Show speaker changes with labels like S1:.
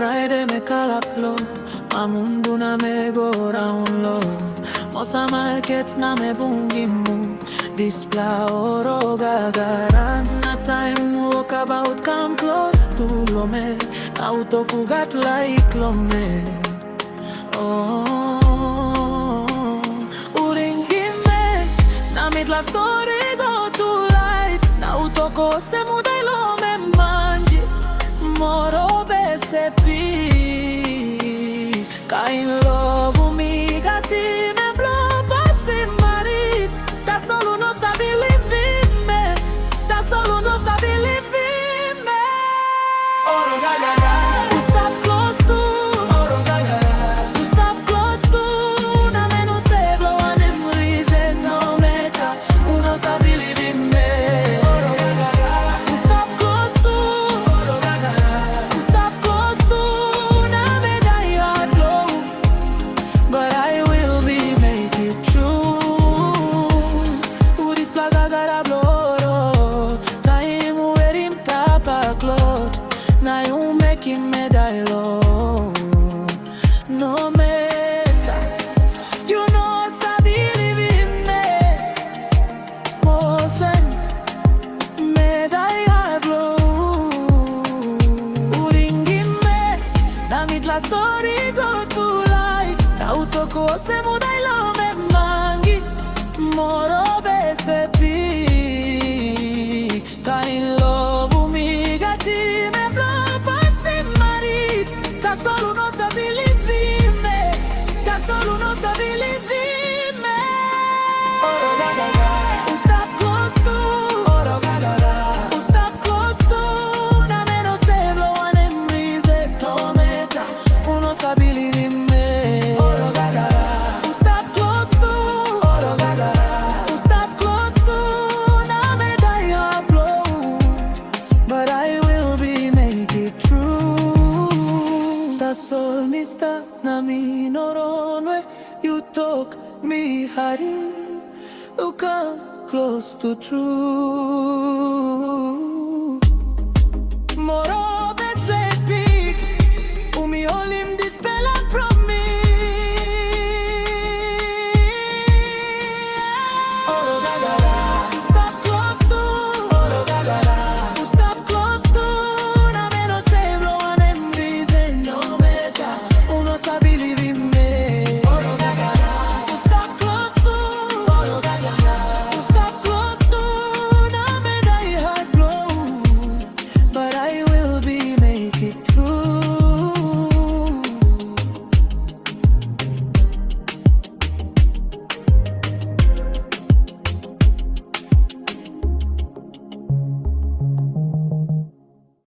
S1: Friday me kalaplo, mamundu na me go round low. Mosa market na me bungimu, display oro gagara. Na time walk about come close to lome, auto kugat like lome. Oh, uringime, na midla story go to light. Na auto ko se mudai lome manji, moro besepi. Kain lovu mi gati me blo passi marit. Da solo non sabi livime, da solo non sabi livime. Oro gagara, stop close to. Oro gagara, stop close to. Na me non se blow and him reason no matter. Uno sabi livime. Oro gagara, stop close to. Oro gagara, stop close to. Na me die hard blow, but I will be make it true. Udis plaga gara bloro, time wear him tapa cloth. Na you make him me die low. No matter, you know sabi live in me. Mosen me die hard blow. Uringi me, na midla story go to light. Na auto ko se mudai lo me mangi, moro besepi. Kain lovu mi gati me blo passi marit. Da solo non sabi livime, da solo non sabi livime. Oro gagara, stop close to. Oro gagara, stop close to. Na me no se blow and him reason no matter. Uno sabi livime. Oro gagara, stop close to. Oro gagara, stop close to. Na me die hard blow, but I will be make it true. That's all, mister. Na mi noronwe. You talk me harim. You come close to true. Moro